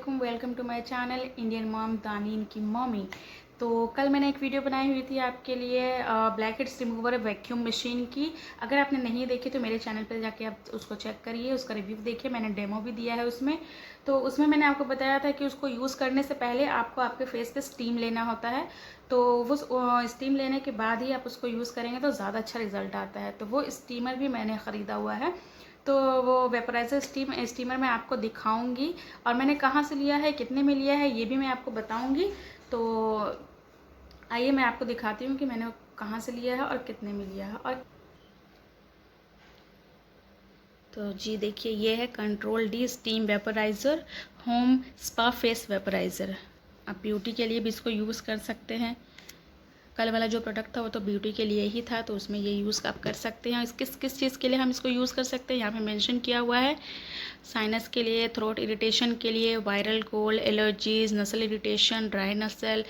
वालेकुम, welcome to my channel Indian mom दानीन की मॉमी। तो कल मैंने एक वीडियो बनाई हुई थी आपके लिए black heads remover vacuum machine की। अगर आपने नहीं देखी तो मेरे चैनल पर जाके आप उसको चेक करिए, उसका रिव्यू देखिए। मैंने डेमो भी दिया है उसमें। तो उसमें मैंने आपको बताया था कि उसको यूज़ करने से पहले आपको आपके फेस पे स्टीम लेना होता है। तो वो स्टीम लेने के बाद ही आप उसको यूज़ करेंगे तो ज़्यादा अच्छा रिजल्ट आता है। तो वो स्टीमर भी मैंने ख़रीदा हुआ है। तो वो वेपराइज़र स्टीमर मैं आपको दिखाऊंगी, और मैंने कहाँ से लिया है, कितने में लिया है, ये भी मैं आपको बताऊंगी। तो आइए मैं आपको दिखाती हूँ कि मैंने कहाँ से लिया है और कितने में लिया है। और तो जी देखिए, ये है control D steam vaporiser home spa face vaporiser. आप ब्यूटी के लिए भी इसको यूज़ कर सकते हैं। कल वाला जो प्रोडक्ट था वो तो ब्यूटी के लिए ही था, तो उसमें ये यूज़ आप कर सकते हैं। किस किस चीज़ के लिए हम इसको यूज़ कर सकते हैं यहाँ पे मेंशन किया हुआ है। साइनस के लिए, थ्रोट इरिटेशन के लिए, वायरल कोल्ड, एलर्जीज, नसल इरिटेशन, ड्राई नसल,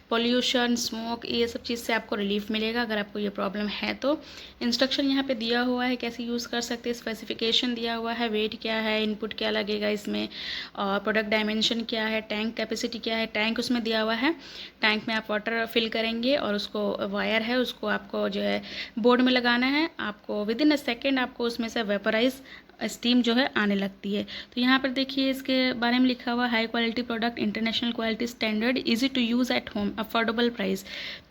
पोल्यूशन, स्मोक, ये सब चीज़ से आपको रिलीफ मिलेगा अगर आपको ये प्रॉब्लम है तो। इंस्ट्रक्शन यहाँ पे दिया हुआ है कैसे यूज़ कर सकते हैं, स्पेसिफिकेशन दिया हुआ है, वेट क्या है, इनपुट क्या लगेगा इसमें, और प्रोडक्ट डायमेंशन क्या है, टैंक कैपेसिटी क्या है। टैंक उसमें दिया हुआ है, टैंक में आप वाटर फिल करेंगे और उसको वायर है उसको आपको जो है बोर्ड में लगाना है। आपको विद इन अ सेकेंड आपको उसमें से वेपराइज स्टीम जो है आने लगती है। तो यहाँ पर देखिए इसके बारे में लिखा हुआ high quality product, international quality standard, easy to use at home, affordable price.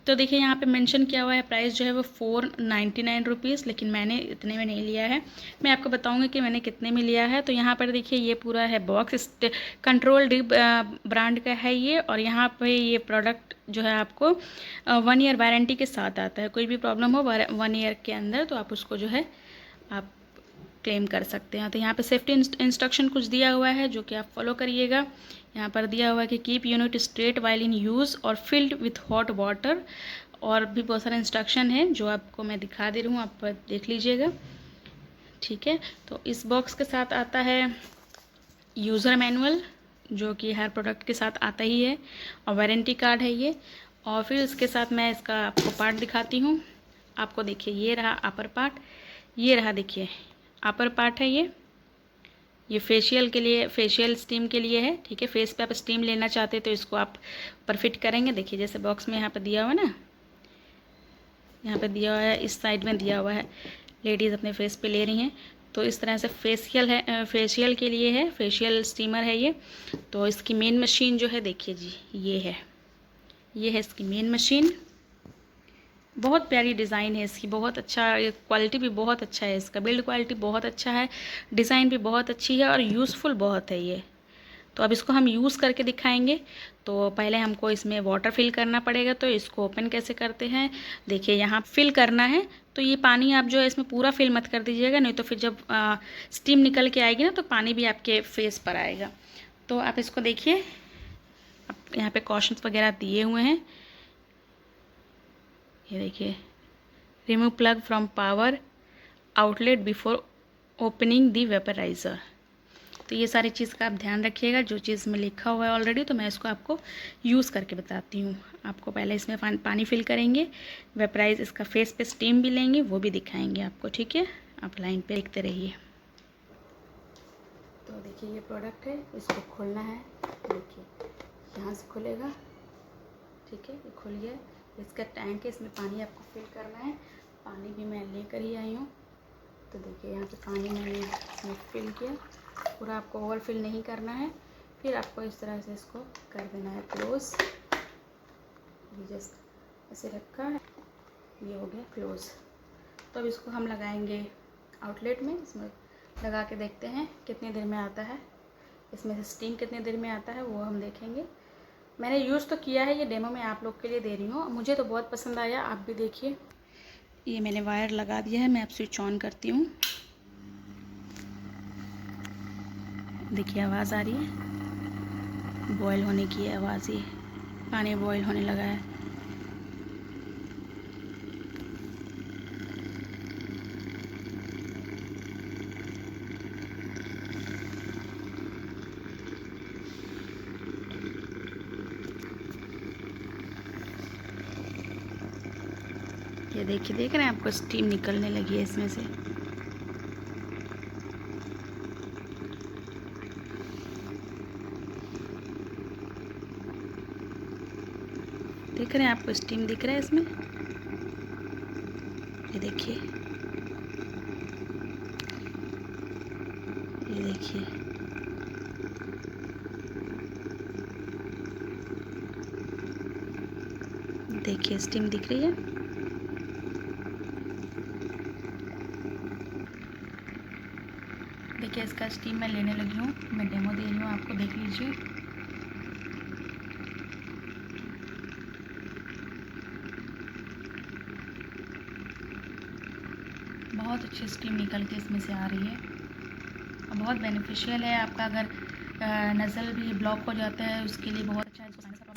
तो देखिए यहाँ पे मेंशन किया हुआ है प्राइस जो है वो 499 रुपीज़, लेकिन मैंने इतने में नहीं लिया है। मैं आपको बताऊँगी कि मैंने कितने में लिया है। तो यहाँ पर देखिए ये पूरा है बॉक्स, कंट्रोल डी ब्रांड का है ये। और यहाँ पे ये प्रोडक्ट जो है आपको 1 ईयर वारंटी के साथ आता है। कोई भी प्रॉब्लम हो 1 ईयर के अंदर तो आप उसको जो है आप क्लेम कर सकते हैं। तो यहाँ पे सेफ्टी इंस्ट्रक्शन कुछ दिया हुआ है जो कि आप फॉलो करिएगा। यहाँ पर दिया हुआ है कि keep unit straight while in use और फिल्ड विथ हॉट वाटर, और भी बहुत सारे इंस्ट्रक्शन है जो आपको मैं दिखा दे रही हूँ, आप देख लीजिएगा। ठीक है, तो इस बॉक्स के साथ आता है यूज़र मैनुअल जो कि हर प्रोडक्ट के साथ आता ही है, और वारंटी कार्ड है ये। और फिर इसके साथ मैं इसका आपको पार्ट दिखाती हूँ। आपको देखिए ये रहा अपर पार्ट, ये रहा देखिए अपर पार्ट है ये फेशियल के लिए, फेशियल स्टीम के लिए है। ठीक है, फेस पे आप स्टीम लेना चाहते हैं तो इसको आप पर फिट करेंगे। देखिए जैसे बॉक्स में यहाँ पे दिया हुआ है ना, यहाँ पे दिया हुआ है, इस साइड में दिया हुआ है, लेडीज़ अपने फेस पे ले रही हैं तो इस तरह से फेशियल है, फेशियल के लिए है, फेशियल स्टीमर है ये। तो इसकी मेन मशीन जो है देखिए जी ये है इसकी मेन मशीन। बहुत प्यारी डिज़ाइन है इसकी, बहुत अच्छा, क्वालिटी भी बहुत अच्छा है इसका, बिल्ड क्वालिटी बहुत अच्छा है, डिज़ाइन भी बहुत अच्छी है और यूज़फुल बहुत है ये। तो अब इसको हम यूज़ करके दिखाएंगे। तो पहले हमको इसमें वाटर फिल करना पड़ेगा। तो इसको ओपन कैसे करते हैं, देखिए यहाँ फिल करना है। तो ये पानी आप जो है इसमें पूरा फिल मत कर दीजिएगा, नहीं तो फिर जब स्टीम निकल के आएगी ना तो पानी भी आपके फेस पर आएगा। तो आप इसको देखिए, अब यहाँ पे कॉशंस वगैरह दिए हुए हैं। ये देखिए, remove plug from power outlet before opening the vaporiser. तो ये सारी चीज़ का आप ध्यान रखिएगा, जो चीज़ में लिखा हुआ है ऑलरेडी। तो मैं इसको आपको यूज़ करके बताती हूँ। आपको पहले इसमें पानी फिल करेंगे, वेपराइज इसका फेस पे स्टीम भी लेंगे, वो भी दिखाएंगे आपको। ठीक है, आप लाइन पे देखते रहिए। तो देखिए ये प्रोडक्ट है, इसको खोलना है। देखिए यहाँ से खुलेगा, ठीक है, ये खुल गया। इसका टैंक है, इसमें पानी आपको फिल करना है। पानी भी मैं लेकर ही आई हूँ। तो देखिए यहाँ पे पानी मैंने इसमें फिल किया, पूरा आपको ओवर फिल नहीं करना है। फिर आपको इस तरह से इसको कर देना है क्लोज़। ये जस्ट ऐसे रखा है, ये हो गया क्लोज़। तो अब इसको हम लगाएंगे आउटलेट में, इसमें लगा के देखते हैं कितनी देर में आता है, इसमें से स्टीम कितनी देर में आता है वो हम देखेंगे। मैंने यूज़ तो किया है, ये डेमो मैं आप लोग के लिए दे रही हूँ, मुझे तो बहुत पसंद आया, आप भी देखिए। ये मैंने वायर लगा दिया है, मैं अब स्विच ऑन करती हूँ। देखिए आवाज़ आ रही है, बॉयल होने की आवाज़, ये पानी बॉयल होने लगा है। ये देखिए, देख रहे हैं आपको स्टीम निकलने लगी है इसमें से। देख रहे हैं, आपको स्टीम दिख रहा है इसमें, ये देखिए, ये देखिए, देखिए स्टीम दिख रही है। देखिए इसका स्टीम मैं लेने लगी हूँ, मैं डेमो दे रही हूँ आपको, देख लीजिए। बहुत अच्छी स्टीम निकल के इसमें से आ रही है और बहुत बेनिफिशियल है आपका, अगर नज़ल भी ब्लॉक हो जाता है उसके लिए बहुत अच्छा है। इसको साइनस का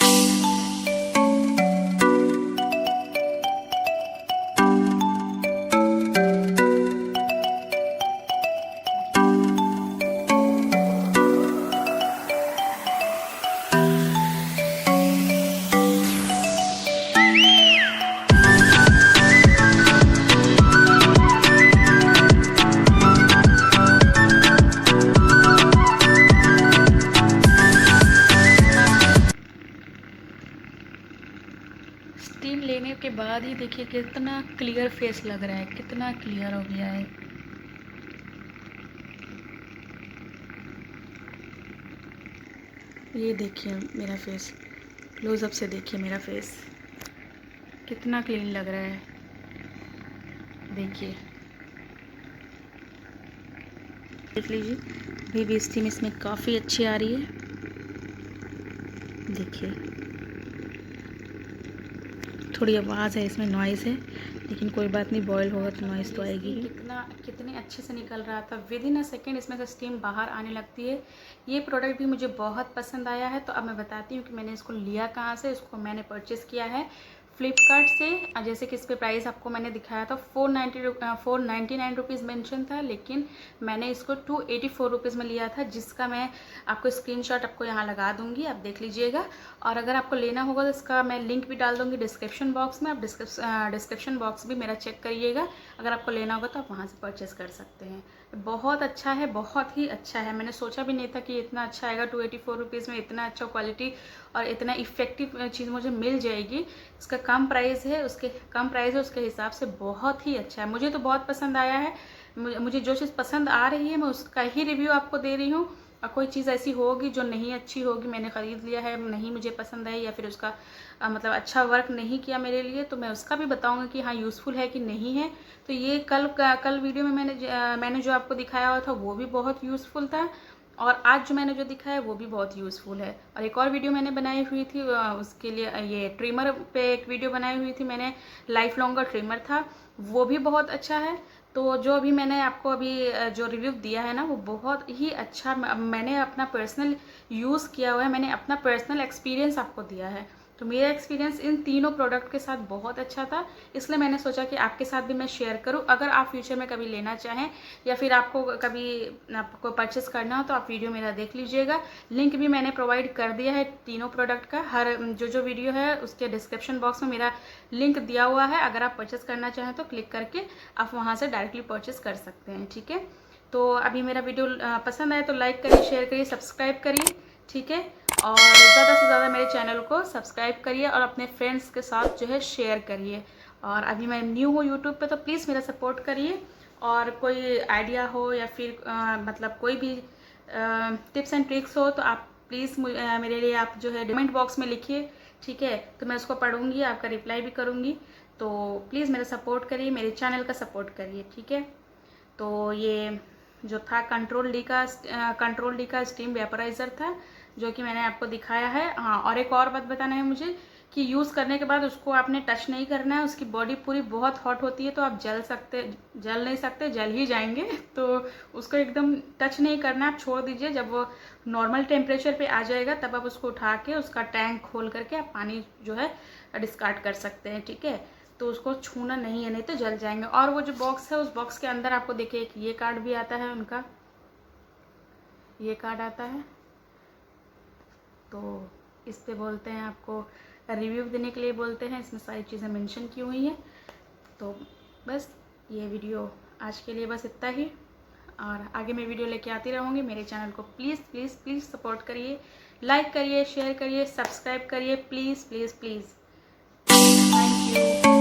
स्टीम लेने के बाद ही देखिए कितना क्लियर फेस लग रहा है, कितना क्लियर हो गया है। ये देखिए मेरा फेस, क्लोजअप से देखिए मेरा फेस कितना क्लीन लग रहा है। देखिए, देख लीजिए, अभी भी स्टीम इसमें काफ़ी अच्छी आ रही है। देखिए, थोड़ी आवाज़ है इसमें, नॉइज़ है, लेकिन कोई बात नहीं, बॉयल होगा तो नॉइज़ तो आएगी ही। कितने अच्छे से निकल रहा था, विद इन अ सेकेंड इसमें से स्टीम बाहर आने लगती है। ये प्रोडक्ट भी मुझे बहुत पसंद आया है। तो अब मैं बताती हूँ कि मैंने इसको लिया कहाँ से। इसको मैंने परचेज़ किया है फ्लिपकार्ट से। जैसे कि इस पर प्राइस आपको मैंने दिखाया था 499 रुपीज़ मेंशन था, लेकिन मैंने इसको 284 रुपीज़ में लिया था, जिसका मैं आपको स्क्रीनशॉट आपको यहाँ लगा दूंगी, आप देख लीजिएगा। और अगर आपको लेना होगा तो इसका मैं लिंक भी डाल दूंगी डिस्क्रिप्शन बॉक्स में, आप डिस्क्रिप्शन बॉक्स भी मेरा चेक करिएगा। अगर आपको लेना होगा तो आप वहाँ से परचेज़ कर सकते हैं। बहुत अच्छा है, बहुत ही अच्छा है। मैंने सोचा भी नहीं था कि इतना अच्छा आएगा। 284 रुपीज़ में इतना अच्छा क्वालिटी और इतना इफ़ेक्टिव चीज़ मुझे मिल जाएगी। इसका कम प्राइस है, उसके हिसाब से बहुत ही अच्छा है। मुझे तो बहुत पसंद आया है। मुझे जो चीज़ पसंद आ रही है मैं उसका ही रिव्यू आपको दे रही हूँ। और कोई चीज़ ऐसी होगी जो नहीं अच्छी होगी, मैंने ख़रीद लिया है, नहीं मुझे पसंद आई, या फिर उसका मतलब अच्छा वर्क नहीं किया मेरे लिए, तो मैं उसका भी बताऊंगी कि हाँ यूज़फुल है कि नहीं है। तो ये कल वीडियो में मैंने जो आपको दिखाया हुआ था वो भी बहुत यूज़फुल था, और आज जो मैंने जो दिखाया वो भी बहुत यूज़फुल है। और एक और वीडियो मैंने बनाई हुई थी उसके लिए, ये ट्रिमर पे एक वीडियो बनाई हुई थी मैंने, लाइफ लॉन्गर ट्रिमर था, वो भी बहुत अच्छा है। तो जो अभी मैंने आपको अभी जो रिव्यू दिया है ना, वो बहुत ही अच्छा, मैंने अपना पर्सनल यूज़ किया हुआ है, मैंने अपना पर्सनल एक्सपीरियंस आपको दिया है। तो मेरा एक्सपीरियंस इन तीनों प्रोडक्ट के साथ बहुत अच्छा था, इसलिए मैंने सोचा कि आपके साथ भी मैं शेयर करूं। अगर आप फ्यूचर में कभी लेना चाहें या फिर आपको परचेस करना हो तो आप वीडियो मेरा देख लीजिएगा। लिंक भी मैंने प्रोवाइड कर दिया है तीनों प्रोडक्ट का, हर जो वीडियो है उसके डिस्क्रिप्शन बॉक्स में मेरा लिंक दिया हुआ है। अगर आप परचेस करना चाहें तो क्लिक करके आप वहाँ से डायरेक्टली परचेस कर सकते हैं, ठीक है। तो अभी मेरा वीडियो पसंद आए तो लाइक करिए, शेयर करिए, सब्सक्राइब करिए, ठीक है। और ज़्यादा से ज़्यादा मेरे चैनल को सब्सक्राइब करिए और अपने फ्रेंड्स के साथ जो है शेयर करिए। और अभी मैं न्यू हूँ यूट्यूब पे, तो प्लीज़ मेरा सपोर्ट करिए। और कोई आइडिया हो या फिर मतलब कोई भी टिप्स एंड ट्रिक्स हो तो आप प्लीज़ मेरे लिए आप जो है कमेंट बॉक्स में लिखिए, ठीक है। तो मैं उसको पढ़ूंगी, आपका रिप्लाई भी करूँगी। तो प्लीज़ मेरा सपोर्ट करिए, मेरे चैनल का सपोर्ट करिए, ठीक है। तो ये जो था कंट्रोल डी का स्टीम वेपराइज़र था, जो कि मैंने आपको दिखाया है। हाँ, और एक और बात बताना है मुझे कि यूज़ करने के बाद उसको आपने टच नहीं करना है, उसकी बॉडी पूरी बहुत हॉट होती है, तो आप जल नहीं सकते, जल ही जाएंगे। तो उसको एकदम टच नहीं करना, आप छोड़ दीजिए। जब वो नॉर्मल टेम्परेचर पे आ जाएगा तब आप उसको उठा के उसका टैंक खोल करके आप पानी जो है डिस्कार्ड कर सकते हैं, ठीक है। तो उसको छूना नहीं है, नहीं तो जल जाएंगे। और वो जो बॉक्स है, उस बॉक्स के अंदर आपको देखिए एक ये कार्ड भी आता है उनका, ये कार्ड आता है। तो इस पे बोलते हैं आपको रिव्यू देने के लिए बोलते हैं, इसमें सारी चीज़ें मेंशन की हुई हैं। तो बस ये वीडियो आज के लिए बस इतना ही, और आगे मैं वीडियो लेके आती रहूँगी। मेरे चैनल को प्लीज़ प्लीज़ प्लीज़ सपोर्ट करिए, लाइक करिए, शेयर करिए, सब्सक्राइब करिए, please please please, thank you.